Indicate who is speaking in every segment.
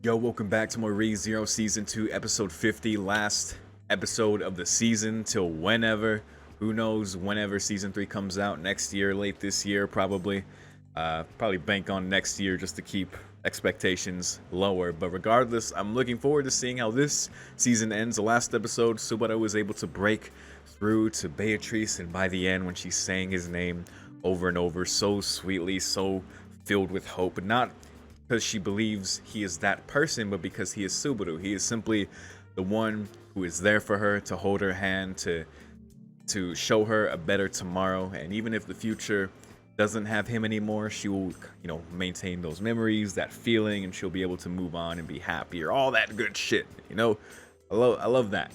Speaker 1: Yo, welcome back to more ReZero Season 2, Episode 50. Last episode of the season till whenever. Who knows whenever Season 3 comes out. Next year, late this year, probably. Probably bank on next year just to keep expectations lower. But regardless, I'm looking forward to seeing how this season ends. The last episode, Subaru was able to break through to Beatrice. And by the end, when she's saying his name over and over so sweetly, so filled with hope. Not because she believes he is that person, but because he is Subaru. He is simply the one who is there for her, to hold her hand, to show her a better tomorrow. And even if the future doesn't have him anymore, she will, maintain those memories, that feeling, and she'll be able to move on and be happier. All that good shit, I love that,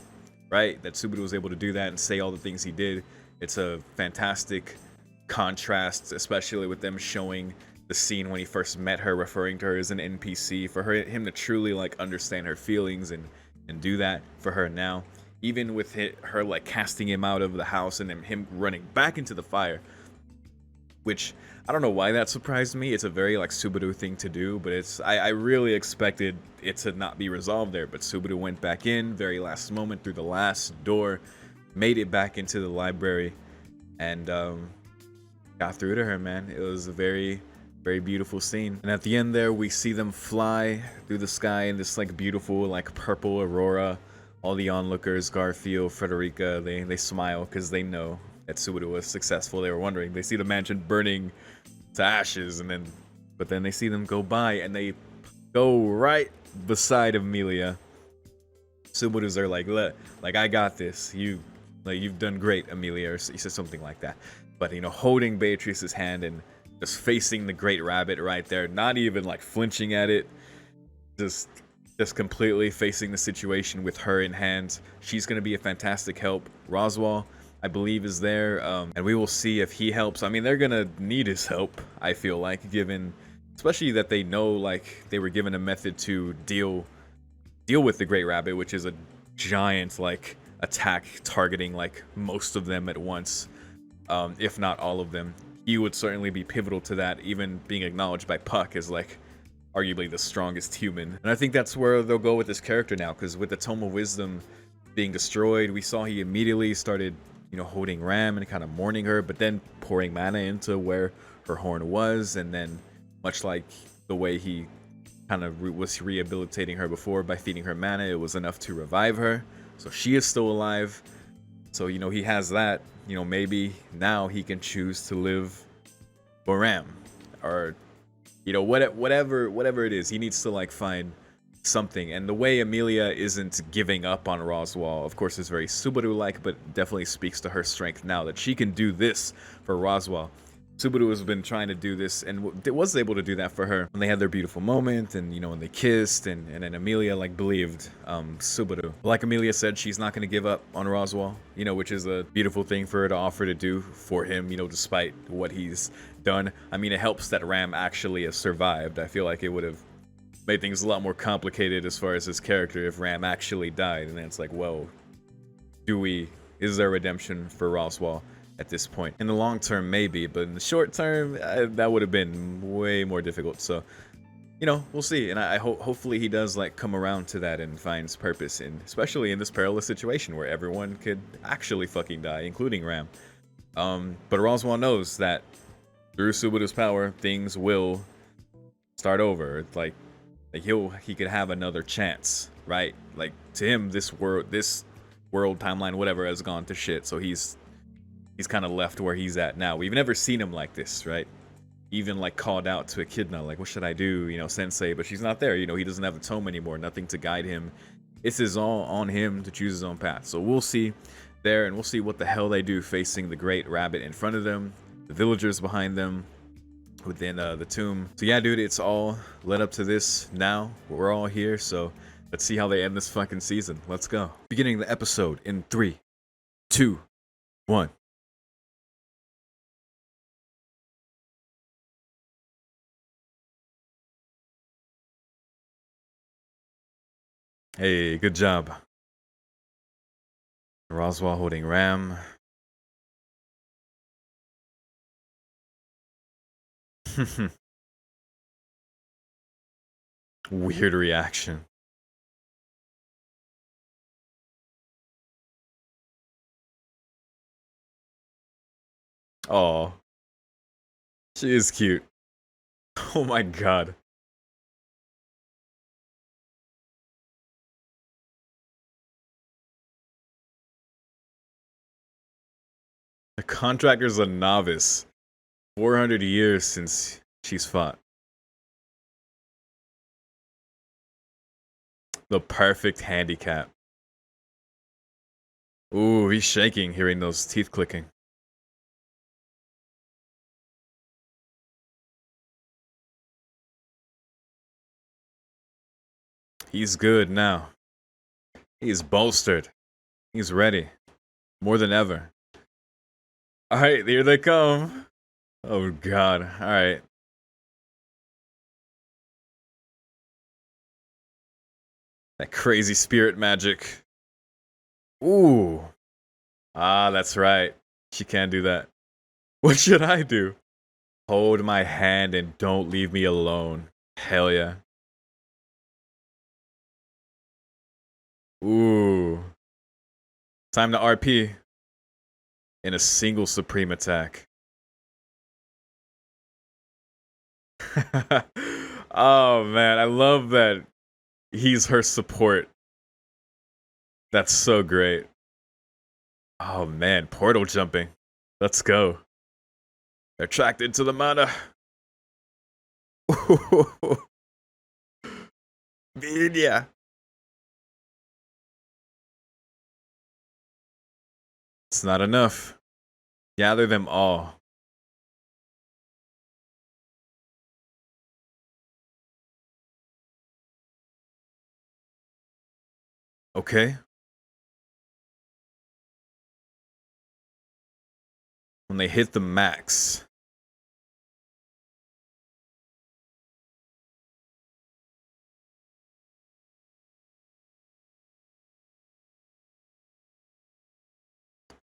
Speaker 1: right? That Subaru was able to do that and say all the things he did. It's a fantastic contrast, especially with them showing the scene when he first met her, referring to her as an NPC, for him to truly understand her feelings and do that for her now, even with her casting him out of the house and then him running back into the fire, which I don't know why that surprised me. It's a very Subaru thing to do, but I really expected it to not be resolved there. But Subaru went back in very last moment through the last door, made it back into the library, and got through to her, man. It was a very beautiful scene. And at the end there, we see them fly through the sky in this beautiful purple aurora. All the onlookers, Garfield, Frederica, they smile because they know that Subaru was successful. They were wondering. They see the mansion burning to ashes, but then they see them go by and they go right beside Amelia. Subaru's are like, I got this. You've done great, Amelia, or he says something like that. But holding Beatrice's hand and just facing the great rabbit right there, not even flinching at it, just completely facing the situation with her in hand. She's going to be a fantastic help. Roswaal, I believe, is there, and we will see if he helps. I mean, they're going to need his help, I feel like, given, especially that they know, they were given a method to deal with the great rabbit, which is a giant, attack targeting, most of them at once, if not all of them. He would certainly be pivotal to that, even being acknowledged by Puck as arguably the strongest human. And I think that's where they'll go with this character now, because with the Tome of Wisdom being destroyed, we saw he immediately started, holding Ram and kind of mourning her, but then pouring mana into where her horn was, and then much like the way he kind of was rehabilitating her before by feeding her mana, it was enough to revive her. So she is still alive. So, he has that. Maybe now he can choose to live for Ram, or, whatever it is. He needs to find something. And the way Amelia isn't giving up on Roswaal, of course, is very Subaru-like, but definitely speaks to her strength now that she can do this for Roswaal. Subaru has been trying to do this and was able to do that for her when they had their beautiful moment, and when they kissed, and then Amelia believed Subaru. Like Amelia said, she's not going to give up on Roswaal, which is a beautiful thing for her to offer to do for him, despite what he's done. I mean, it helps that Ram actually has survived. I feel like it would have made things a lot more complicated as far as his character if Ram actually died, and then it's well, is there redemption for Roswaal at this point? In the long term, maybe, but in the short term, that would have been way more difficult. So, we'll see. And I hopefully he does come around to that and finds purpose, especially in this perilous situation where everyone could actually fucking die, including Ram. But Roswaal knows that through Subaru's power, things will start over. It's he could have another chance, right? To him, this world timeline, whatever, has gone to shit. So he's kind of left where he's at now. We've never seen him like this, right? Even called out to Echidna, what should I do, Sensei? But she's not there. He doesn't have a tome anymore, nothing to guide him. This is all on him to choose his own path. So we'll see there, and we'll see what the hell they do facing the great rabbit in front of them, the villagers behind them, within the tomb. So yeah, dude, it's all led up to this now. We're all here, so let's see how they end this fucking season. Let's go. Beginning the episode in 3, 2, 1. Hey, good job. Roswaal holding Ram. Weird reaction. Oh, she is cute. Oh my god. The contractor's a novice. 400 years since she's fought. The perfect handicap. Ooh, he's shaking hearing those teeth clicking. He's good now. He's bolstered. He's ready. More than ever. Alright, here they come. Oh god. Alright. That crazy spirit magic. Ooh. Ah, that's right. She can do that. What should I do? Hold my hand and don't leave me alone. Hell yeah. Ooh. Time to RP. In a single supreme attack. Oh man, I love that he's her support. That's so great. Oh man, portal jumping. Let's go. Attracted to the mana. Media. It's not enough. Gather them all. Okay. When they hit the max.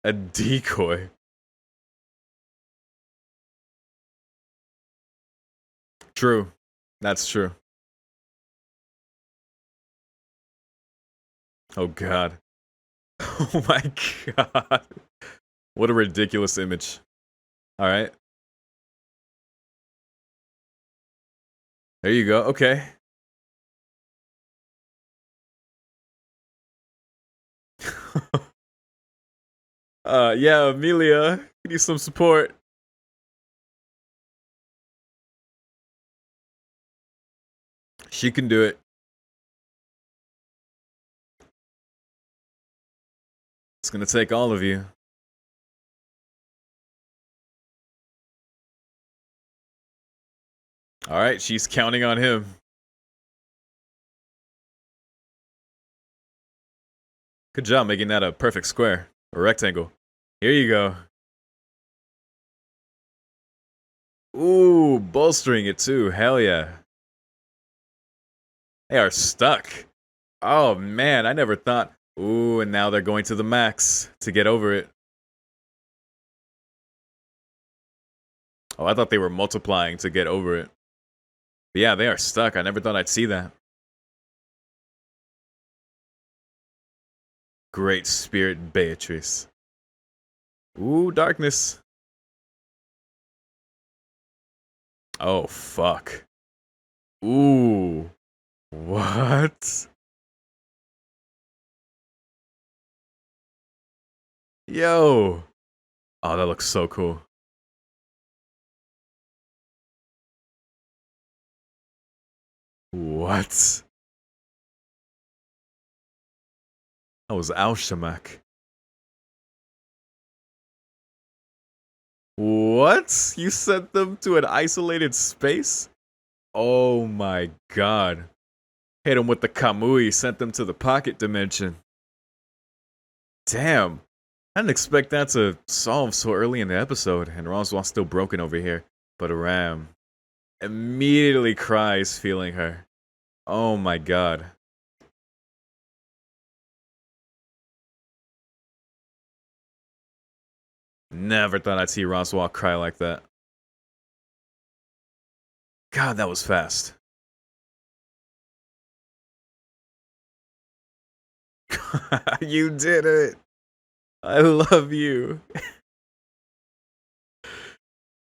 Speaker 1: A decoy. True. That's true. Oh god. Oh my god. What a ridiculous image. Alright. There you go. Okay. Yeah, Amelia. You need some support. She can do it. It's gonna take all of you. Alright, she's counting on him. Good job making that a perfect square. A rectangle. Here you go. Ooh, bolstering it too. Hell yeah. They are stuck. Oh man, I never thought. Ooh, and now they're going to the max to get over it. Oh, I thought they were multiplying to get over it. But yeah, they are stuck. I never thought I'd see that. Great Spirit Beatrice. Ooh, darkness. Oh, fuck. Ooh. What? Yo. Oh, that looks so cool. What? That was Alshamak. What? You sent them to an isolated space? Oh my god. Hit them with the Kamui, sent them to the pocket dimension. Damn. I didn't expect that to solve so early in the episode, and Roswell's still broken over here. But Ram immediately cries feeling her. Oh my god. Never thought I'd see Roswell cry like that. God, that was fast. You did it. I love you.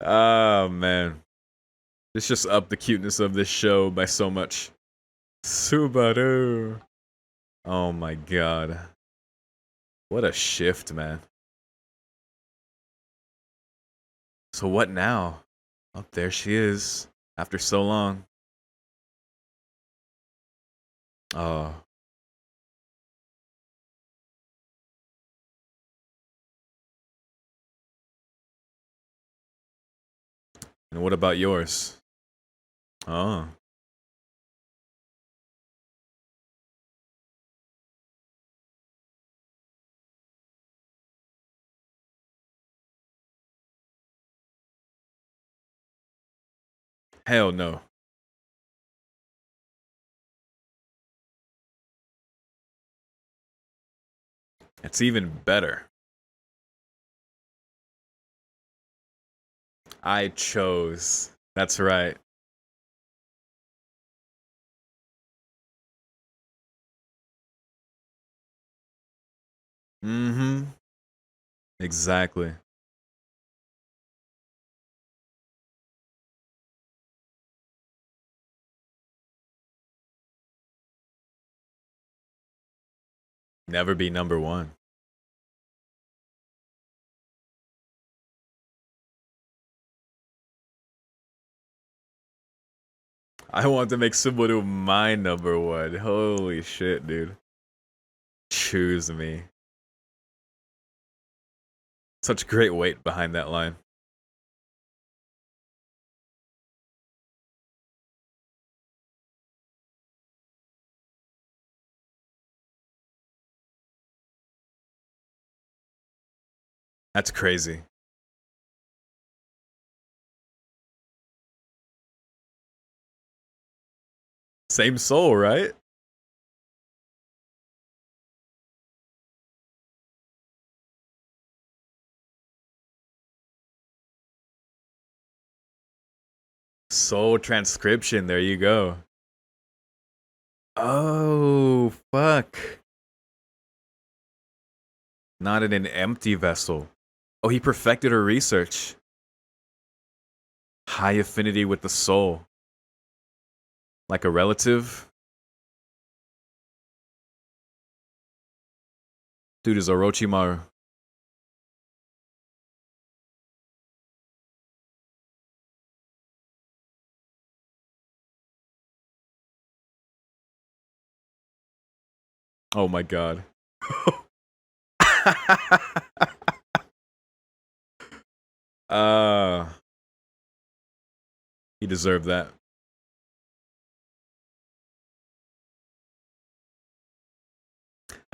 Speaker 1: Oh, man. This just upped the cuteness of this show by so much. Subaru. Oh my god. What a shift, man. So what now? Oh, there she is. After so long. Oh. And what about yours? Oh. Hell no. It's even better. I chose. That's right. Mm-hmm. Exactly. Never be number one. I want to make Subaru my number one. Holy shit, dude. Choose me. Such great weight behind that line. That's crazy. Same soul, right? Soul transcription, there you go. Oh, fuck. Not in an empty vessel. Oh, he perfected her research. High affinity with the soul. Like a relative. Dude is Orochimaru. Oh my god. uh, he deserved that.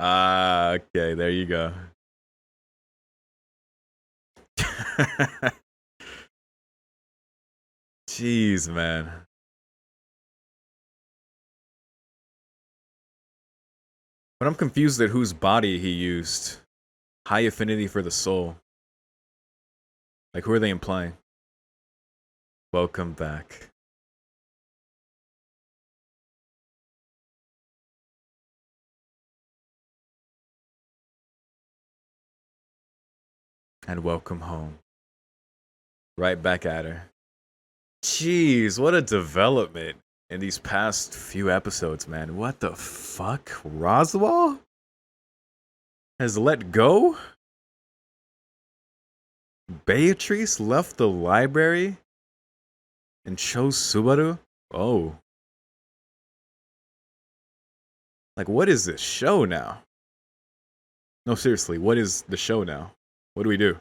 Speaker 1: Ah, okay, there you go. Jeez, man. But I'm confused at whose body he used. High affinity for the soul. Like, who are they implying? Welcome back. And welcome home. Right back at her. Jeez, what a development in these past few episodes, man. What the fuck? Roswell has let go? Beatrice left the library and chose Subaru? Oh. Like, what is this show now? No, seriously, what is the show now? What do we do?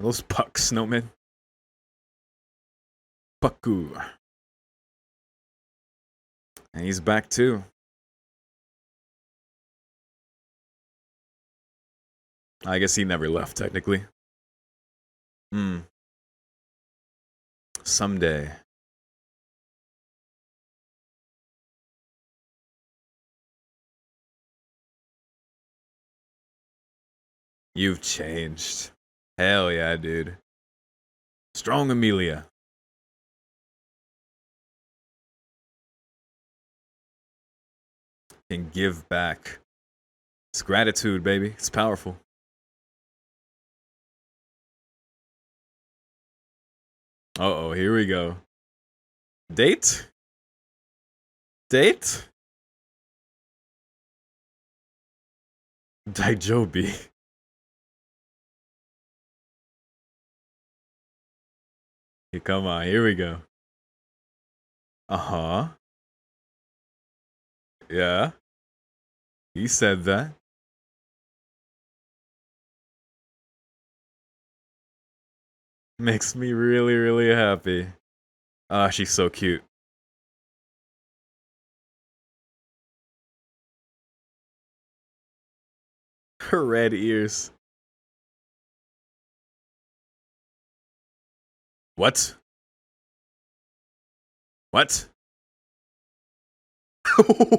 Speaker 1: Those pucks, snowmen. Pucku. And he's back too. I guess he never left, technically. Hmm. Someday. You've changed. Hell yeah, dude. Strong Amelia. Can give back. It's gratitude, baby. It's powerful. Uh-oh, here we go. Date? Date? Daijobi. Come on, here we go. Uh-huh. Yeah. He said that. Makes me really, really happy. Ah, she's so cute. Her red ears. What? What?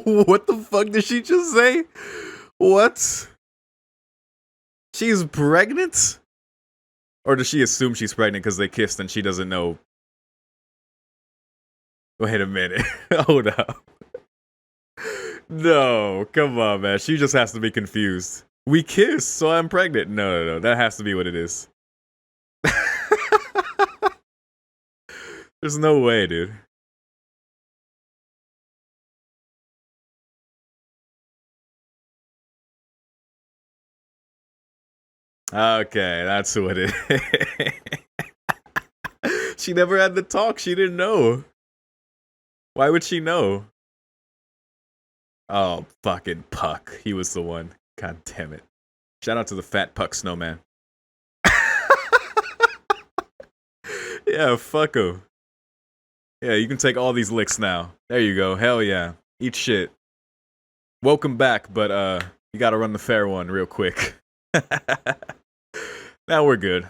Speaker 1: What the fuck did she just say? What? She's pregnant? Or does she assume she's pregnant because they kissed and she doesn't know? Wait a minute. Hold up. No, come on, man. She just has to be confused. We kissed, so I'm pregnant. No. That has to be what it is. There's no way, dude. Okay, that's what it is. She never had the talk. She didn't know. Why would she know? Oh, fucking Puck. He was the one. God damn it. Shout out to the fat Puck snowman. Yeah, fuck him. Yeah, you can take all these licks now. There you go. Hell yeah. Eat shit. Welcome back, but you gotta run the fair one real quick. Now we're good.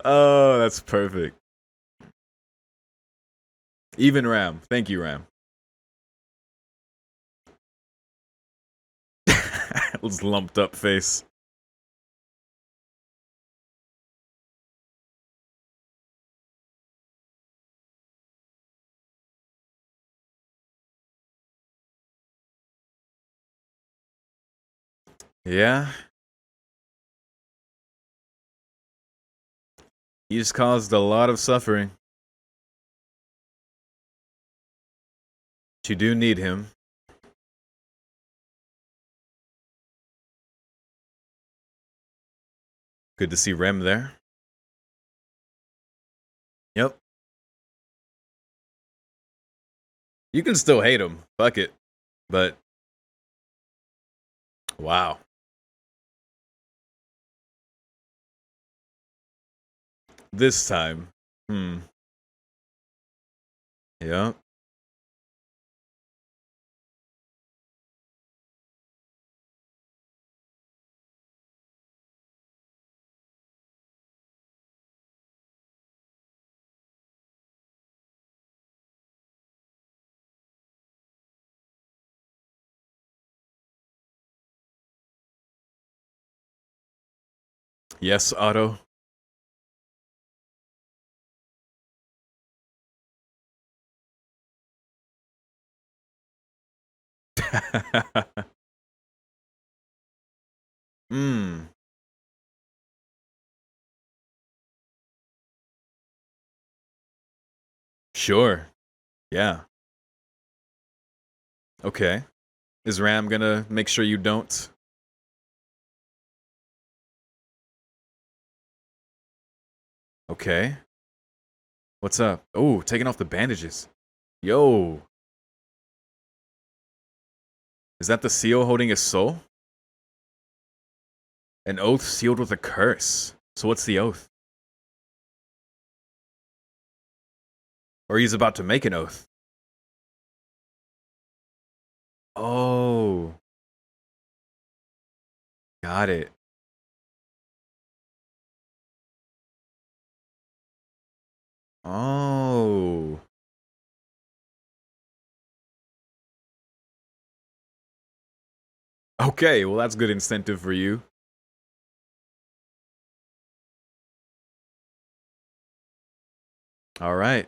Speaker 1: Oh, that's perfect. Even Ram. Thank you, Ram. This lumped up face. Yeah. He just caused a lot of suffering. But you do need him. Good to see Rem there. Yep. You can still hate him. Fuck it. But wow. This time. Yep. Yes, Otto. Hmm. Sure. Yeah. Okay. Is Ram gonna make sure you don't? Okay. What's up? Oh, taking off the bandages. Yo. Is that the seal holding his soul? An oath sealed with a curse. So what's the oath? Or he's about to make an oath. Oh. Got it. Oh. Okay, well that's good incentive for you. All right.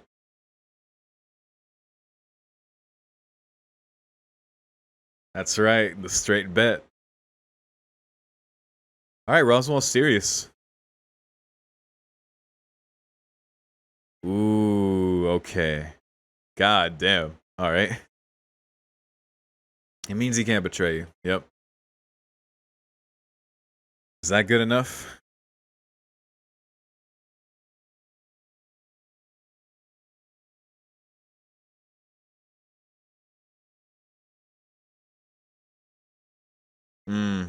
Speaker 1: That's right, the straight bet. All right, Roswell, serious. Ooh, okay. God damn. All right. It means he can't betray you. Yep. Is that good enough? Hmm.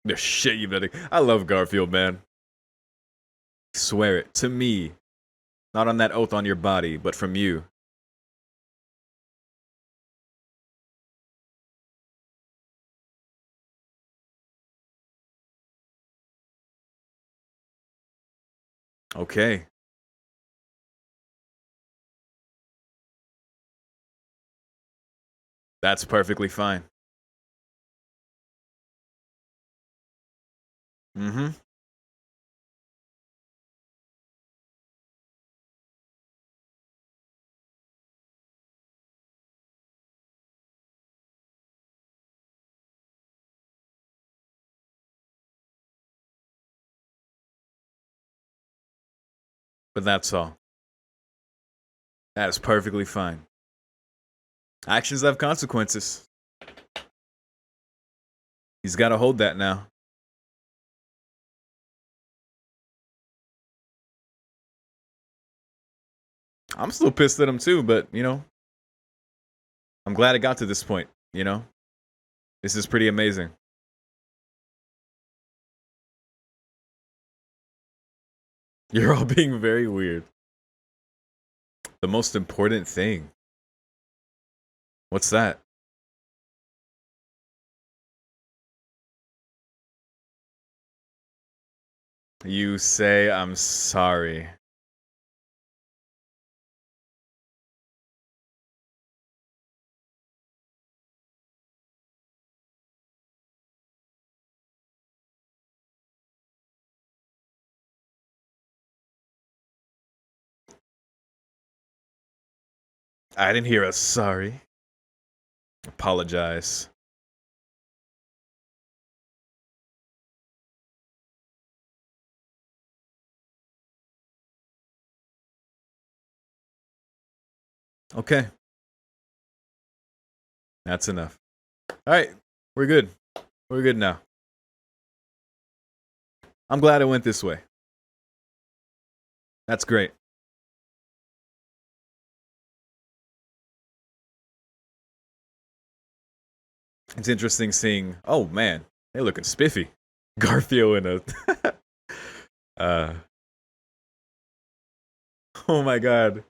Speaker 1: The shit you better. I love Garfield, man. Swear it to me. Not on that oath on your body, but from you. Okay. That's perfectly fine. Mm-hmm. But that's all. That is perfectly fine. Actions have consequences. He's got to hold that now. I'm still pissed at him too, but, you know, I'm glad it got to this point, you know? This is pretty amazing. You're all being very weird. The most important thing. What's that? You say I'm sorry. I didn't hear a sorry. Apologize. Okay. That's enough. All right. We're good. We're good now. I'm glad it went this way. That's great. It's interesting seeing. Oh man, they looking spiffy. Garfield in a. uh. Oh my god,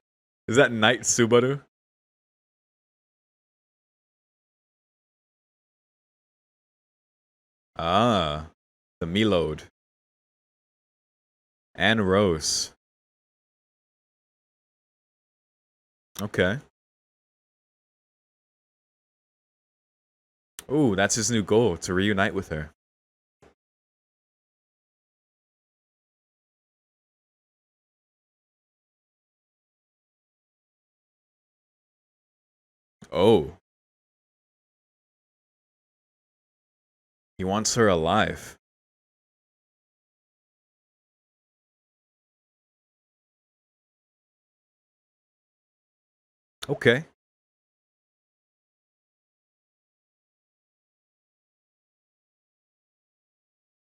Speaker 1: is that Knight Subaru? Ah, the Melode and Rose. Okay. Ooh, that's his new goal to reunite with her. Oh, he wants her alive. Okay.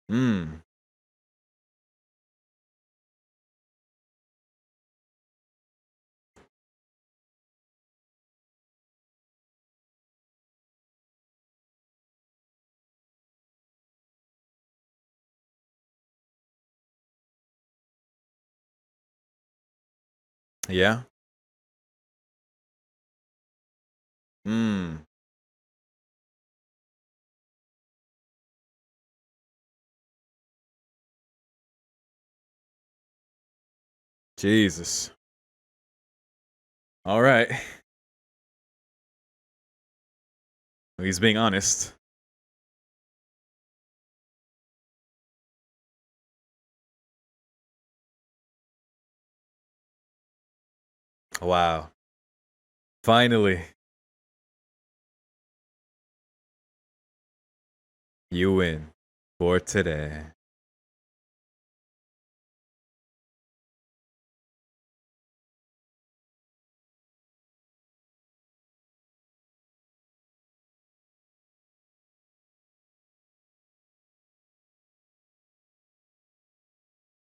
Speaker 1: Hmm. Yeah. Hmm. Jesus. All right. He's being honest. Wow. Finally, you win for today.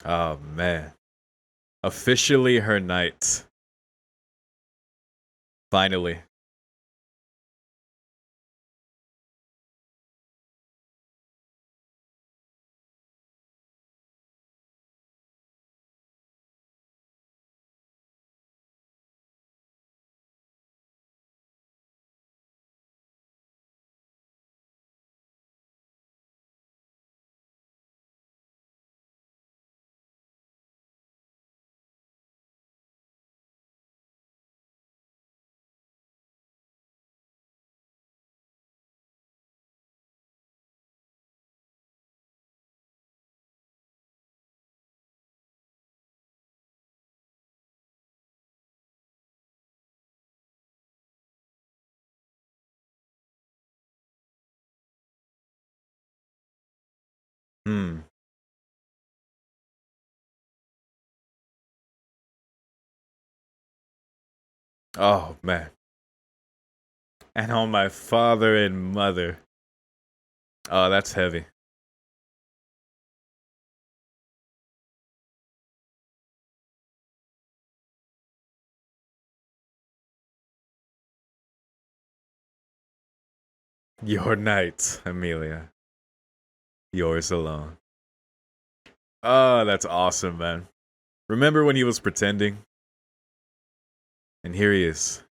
Speaker 1: Oh man. Officially her night. Finally. Hmm. Oh man. And on my father and mother. Oh, that's heavy. Your night, Amelia. Yours alone. Oh, that's awesome, man. Remember when he was pretending? And here he is.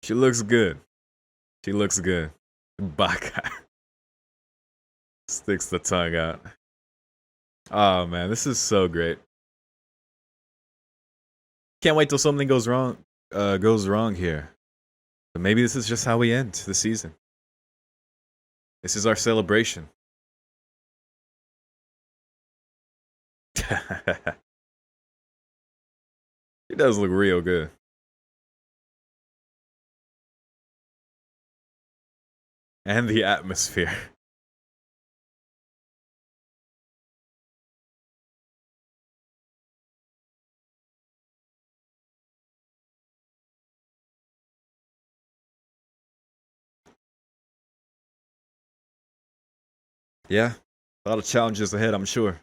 Speaker 1: She looks good. She looks good. Baka. Sticks the tongue out. Oh man, this is so great. Can't wait till something goes wrong. Goes wrong here. But maybe this is just how we end the season. This is our celebration. It does look real good. And the atmosphere. Yeah. A lot of challenges ahead, I'm sure.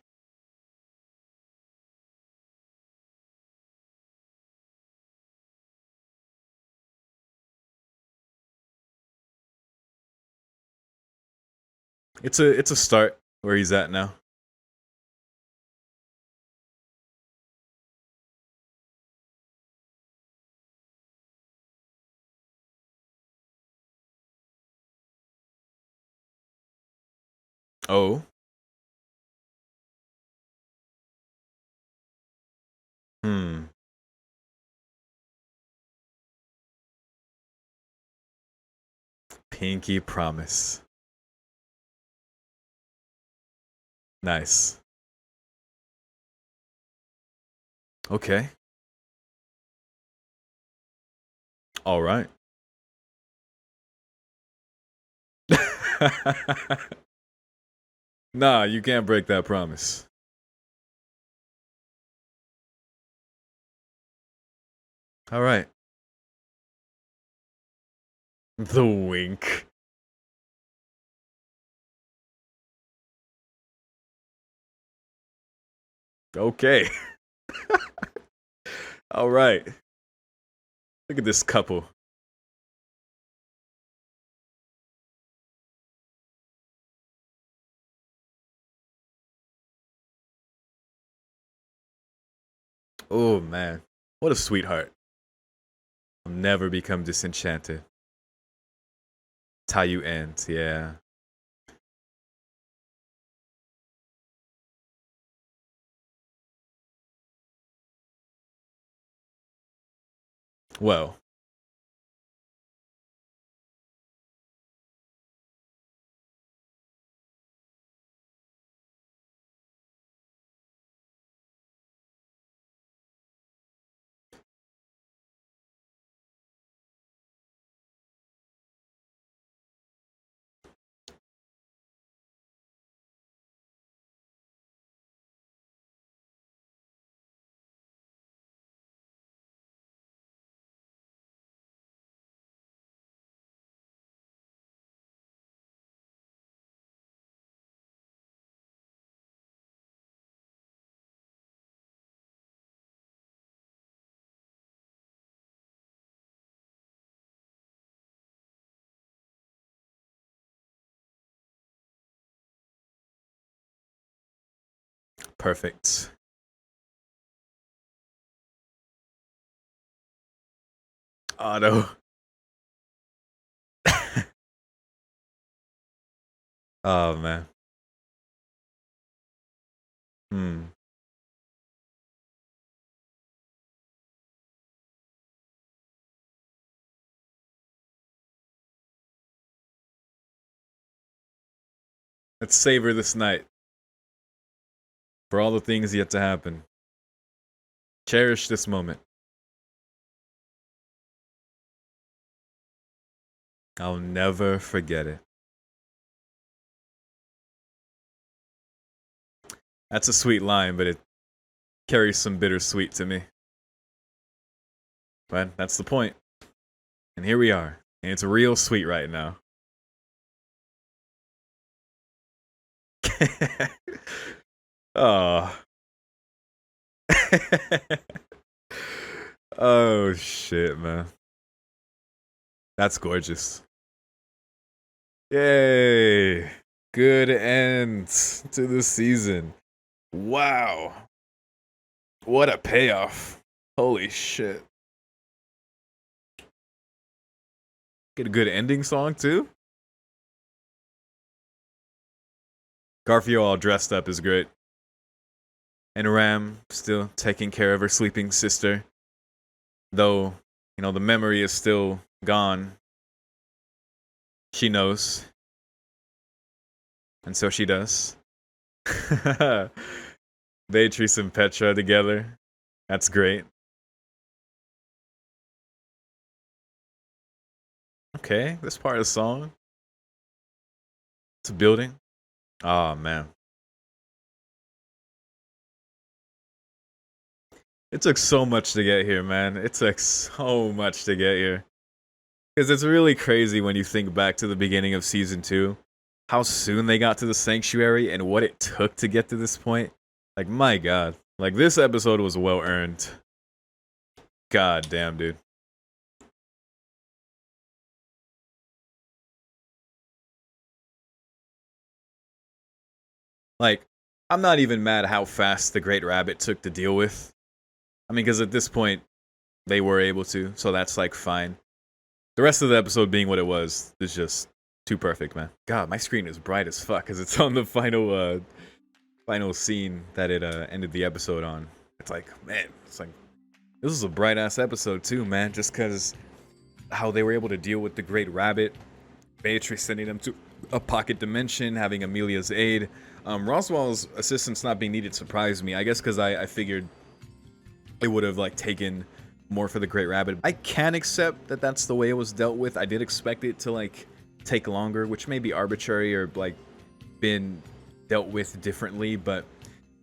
Speaker 1: It's a start where he's at now. Oh. Hmm. Pinky promise. Nice. Okay. All right. Nah, you can't break that promise. All right. The wink. Okay. All right. Look at this couple. Oh man, what a sweetheart. I'll never become disenchanted. It's how you end, yeah. Well, perfect. Auto. Oh man. Hmm. Let's savor this night for all the things yet to happen. Cherish this moment. I'll never forget it. That's a sweet line, but it carries some bittersweet to me. But that's the point. And here we are. And it's real sweet right now. Oh. Oh shit, man. That's gorgeous. Yay. Good end to the season. Wow. What a payoff. Holy shit. Get a good ending song too. Garfield all dressed up is great. And Ram still taking care of her sleeping sister. Though, you know, the memory is still gone. She knows. And so she does. Beatrice and Petra together. That's great. Okay, this part of the song. It's building. Oh man. It took so much to get here, man. It took so much to get here. Because it's really crazy when you think back to the beginning of season 2. How soon they got to the sanctuary and what it took to get to this point. Like, my god. Like, this episode was well earned. God damn, dude. Like, I'm not even mad how fast the Great Rabbit took to deal with. I mean, because at this point, they were able to, so that's, like, fine. The rest of the episode being what it was is just too perfect, man. God, my screen is bright as fuck because it's on the final scene that it ended the episode on. It's like, man, it's like, this was a bright ass episode too, man. Just because how they were able to deal with the Great Rabbit, Beatrice sending them to a pocket dimension, having Amelia's aid. Roswell's assistance not being needed surprised me. I guess because I figured it would have like taken more for the Great Rabbit. I can accept that that's the way it was dealt with. I did expect it to like take longer, which may be arbitrary or like been dealt with differently, but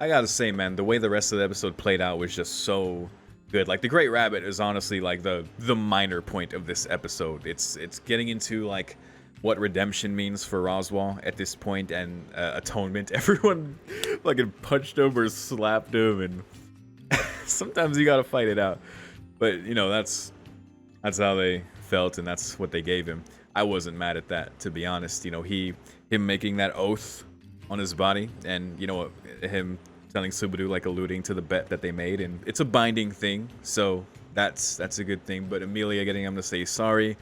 Speaker 1: I gotta say, man, the way the rest of the episode played out was just so good. Like the Great Rabbit is honestly like the minor point of this episode. It's getting into like what redemption means for Roswell at this point and atonement. Everyone fucking punched him or slapped him, and sometimes you gotta fight it out. But you know that's how they felt, and that's what they gave him. I wasn't mad at that, to be honest. You know, him making that oath on his body, and you know him telling Subaru, like alluding to the bet that they made, and it's a binding thing, so that's a good thing. But Amelia getting him to say sorry,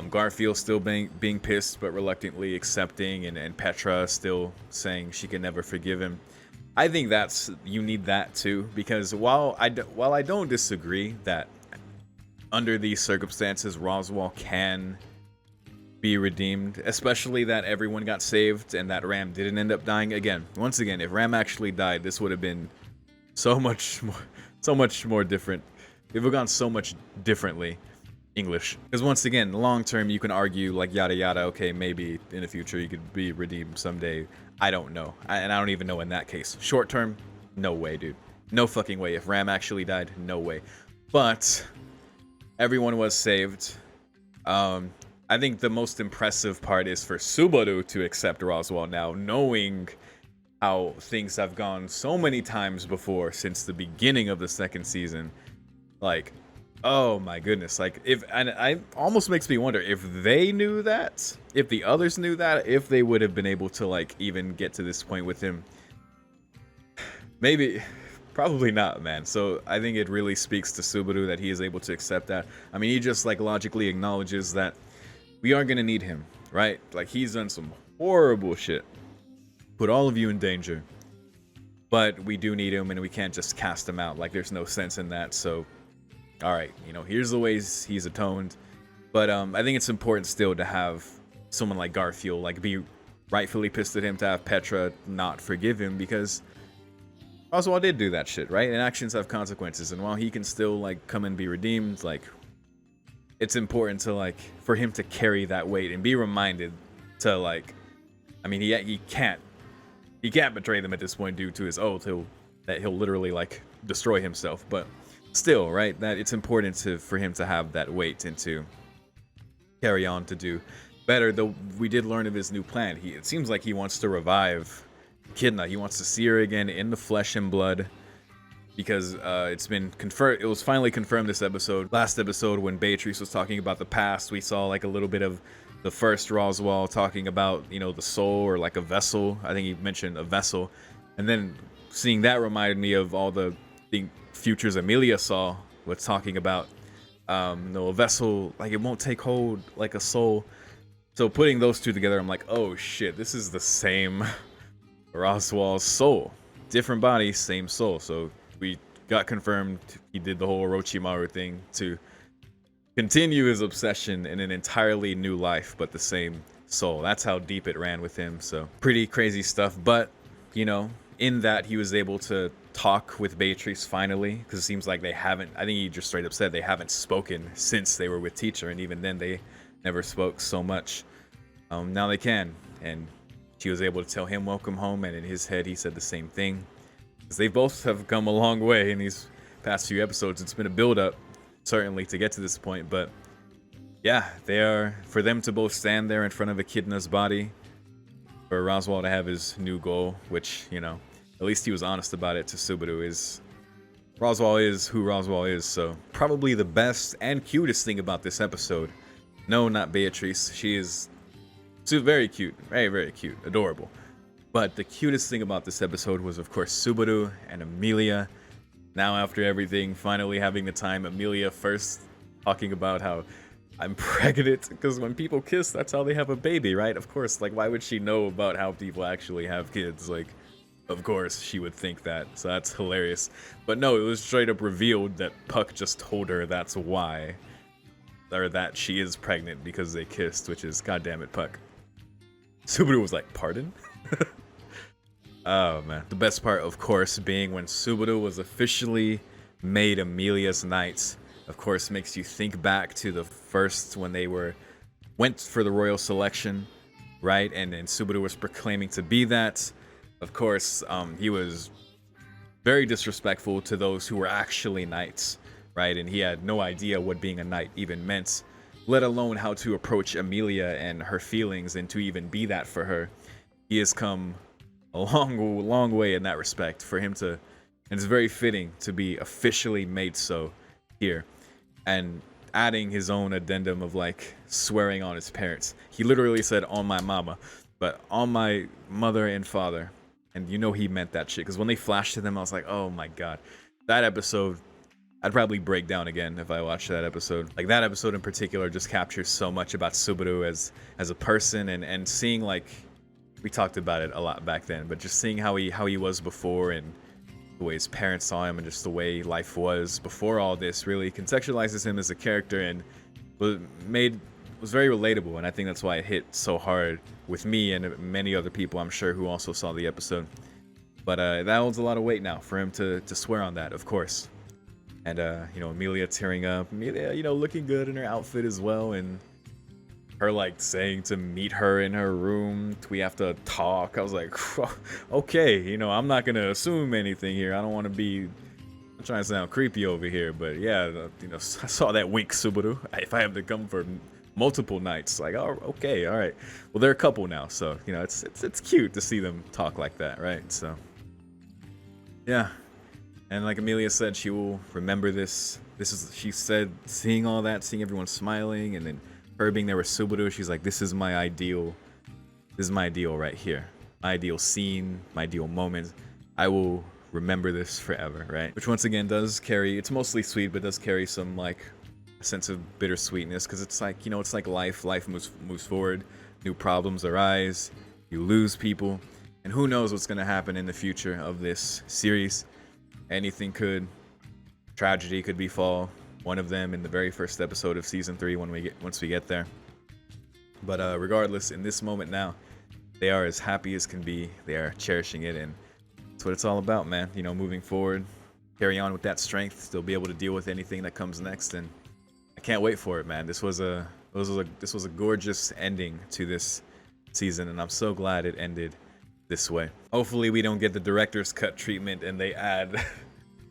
Speaker 1: Garfield still being pissed but reluctantly accepting, and Petra still saying she can never forgive him. I think you need that too, because while I don't disagree that under these circumstances Roswaal can be redeemed, especially that everyone got saved and that Ram didn't end up dying. Once again, if Ram actually died, this would have been so much more different. It would have gone so much differently. English, because once again, long term, you can argue like yada yada. Okay, maybe in the future you could be redeemed someday. I don't know, and I don't even know in that case. Short term, no way, dude. No fucking way. If Ram actually died, no way. But everyone was saved. I think the most impressive part is for Subaru to accept Roswaal now, knowing how things have gone so many times before since the beginning of the second season. Like, oh my goodness. Like, and I almost makes me wonder if they knew that, if the others knew that, if they would have been able to like even get to this point with him. Maybe. Probably not, man. So I think it really speaks to Subaru that he is able to accept that. I mean, he just like logically acknowledges that we are gonna need him, right? Like, he's done some horrible shit, put all of you in danger, but we do need him, and we can't just cast him out. Like, there's no sense in that. So, all right, you know, here's the ways he's atoned. But I think it's important still to have someone like Garfield like be rightfully pissed at him, to have Petra not forgive him, because Roswaal did do that shit, right? And actions have consequences, and while he can still like come and be redeemed, like, it's important to like for him to carry that weight and be reminded to like, I mean, he can't betray them at this point due to his oath. He'll literally like destroy himself, but still, right? That it's important for him to have that weight and to carry on to do better. Though we did learn of his new plan. It seems like he wants to revive Echidna. He wants to see her again in the flesh and blood, because it's been confirmed. It was finally confirmed this episode. Last episode, when Beatrice was talking about the past, we saw like a little bit of the first Roswaal talking about, you know, the soul, or like a vessel. I think he mentioned a vessel, and then seeing that reminded me of all the futures Amelia saw was talking about. No, a vessel, like, it won't take hold like a soul. So putting those two together, I'm like, oh shit, this is the same Roswaal's soul, different body, same soul. So we got confirmed he did the whole Orochimaru thing to continue his obsession in an entirely new life, but the same soul. That's how deep it ran with him. So pretty crazy stuff. But, you know, in that he was able to talk with Beatrice finally, because it seems like they haven't, I think he just straight up said they haven't spoken since they were with Teacher, and even then they never spoke so much. Now they can, and she was able to tell him welcome home, and in his head he said the same thing, because they both have come a long way in these past few episodes. It's been a build-up, certainly, to get to this point, but yeah, for them to both stand there in front of Echidna's body, for Roswaal to have his new goal, which, you know, at least he was honest about it to Subaru, is Roswaal is who Roswaal is. So probably the best and cutest thing about this episode, no, not Beatrice, she is very cute, very, very cute, adorable. But the cutest thing about this episode was, of course, Subaru and Amelia. Now, after everything, finally having the time, Amelia first talking about how I'm pregnant, because when people kiss, that's how they have a baby, right? Of course, like, why would she know about how people actually have kids? Like, of course she would think that, so that's hilarious. But no, it was straight up revealed that Puck just told her that's why, or that she is pregnant because they kissed, which is, goddamn it, Puck. Subaru was like, pardon? Oh man. The best part, of course, being when Subaru was officially made Amelia's knight. Of course, makes you think back to the first, when they went for the royal selection, right? And Subaru was proclaiming to be that. Of course, he was very disrespectful to those who were actually knights, right? And he had no idea what being a knight even meant, let alone how to approach Amelia and her feelings, and to even be that for her. He has come a long, long way in that respect for him to, and it's very fitting to be officially made so here, and adding his own addendum of like swearing on his parents. He literally said on my mama, but on my mother and father. And you know he meant that shit, because when they flashed to them, I was like, oh my god. That episode, I'd probably break down again if I watched that episode. Like, that episode in particular just captures so much about Subaru as a person, and seeing, like, we talked about it a lot back then, but just seeing how he was before, and the way his parents saw him, and just the way life was before all this really contextualizes him as a character, and was very relatable. And I think that's why it hit so hard with me and many other people, I'm sure, who also saw the episode. But that holds a lot of weight now for him to swear on that, of course. And you know, Emilia tearing up, Emilia, you know, looking good in her outfit as well, and her like saying to meet her in her room, we have to talk. I was like, okay, you know, I'm not gonna assume anything here. I don't want to be, I'm trying to sound creepy over here, but yeah, you know, I saw that wink, Subaru. If I have to come for multiple nights, like, oh, okay, all right. Well, they're a couple now, so you know, it's cute to see them talk like that, right? So yeah. And like Emilia said, she will remember this. She said, seeing all that, seeing everyone smiling, and then her being there with Subaru, she's like, this is my ideal right here. My ideal scene, my ideal moment. I will remember this forever, right? Which once again does carry, it's mostly sweet, but does carry some like a sense of bittersweetness, because it's like, you know, it's like life moves forward, new problems arise, you lose people, and who knows what's going to happen in the future of this series. Anything could, tragedy could befall one of them in the very first episode of season 3 once we get there. But regardless, in this moment now, they are as happy as can be. They are cherishing it, and that's what it's all about, man. You know, moving forward, carry on with that strength, still be able to deal with anything that comes next, and I can't wait for it, man. This was a gorgeous ending to this season, and I'm so glad it ended this way. Hopefully we don't get the director's cut treatment and they add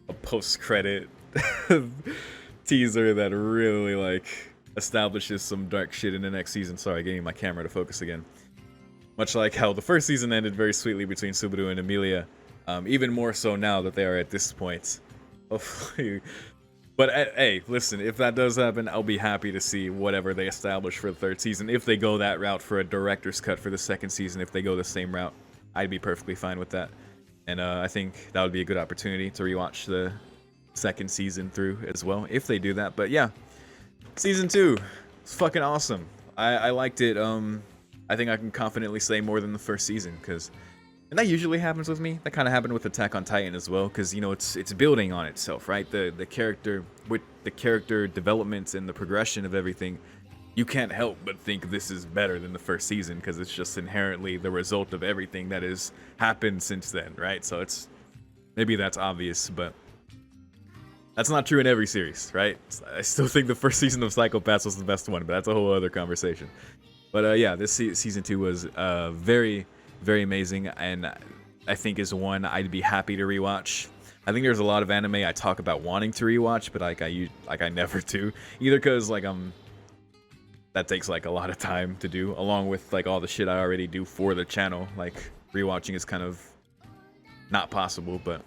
Speaker 1: a post-credit teaser that really like establishes some dark shit in the next season. Sorry, getting my camera to focus again. Much like how the first season ended very sweetly between Subaru and Emilia, even more so now that they are at this point. Hopefully. But hey, listen, if that does happen, I'll be happy to see whatever they establish for the third season. If they go that route for a director's cut for the second season, if they go the same route, I'd be perfectly fine with that. And I think that would be a good opportunity to rewatch the second season through as well, if they do that. But yeah, season 2, it's fucking awesome. I liked it. I think I can confidently say more than the first season, and that usually happens with me. That kind of happened with Attack on Titan as well, because you know it's building on itself, right? The character with the character developments and the progression of everything. You can't help but think this is better than the first season, because it's just inherently the result of everything that has happened since then, right? So it's, maybe that's obvious, but that's not true in every series, right? I still think the first season of Psychopaths was the best one, but that's a whole other conversation. But yeah, this season 2 was very, very amazing, and I think is one I'd be happy to rewatch. I think there's a lot of anime I talk about wanting to rewatch, but I never do, either because like that takes like a lot of time to do, along with like all the shit I already do for the channel. Like rewatching is kind of not possible, but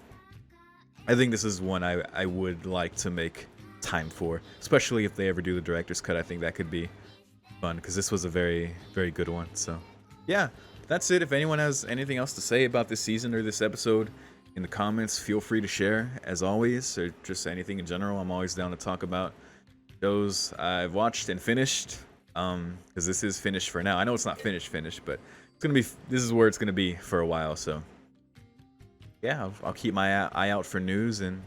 Speaker 1: I think this is one I would like to make time for, especially if they ever do the director's cut. I think that could be fun, because this was a very, very good one. So yeah, that's it. If anyone has anything else to say about this season or this episode in the comments, feel free to share, as always, or just anything in general. I'm always down to talk about shows I've watched and finished. Because this is finished for now. I know it's not finished, but it's gonna be. This is where it's gonna be for a while. So yeah, I'll keep my eye out for news, and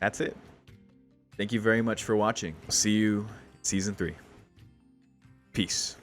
Speaker 1: that's it. Thank you very much for watching. See you in season 3. Peace.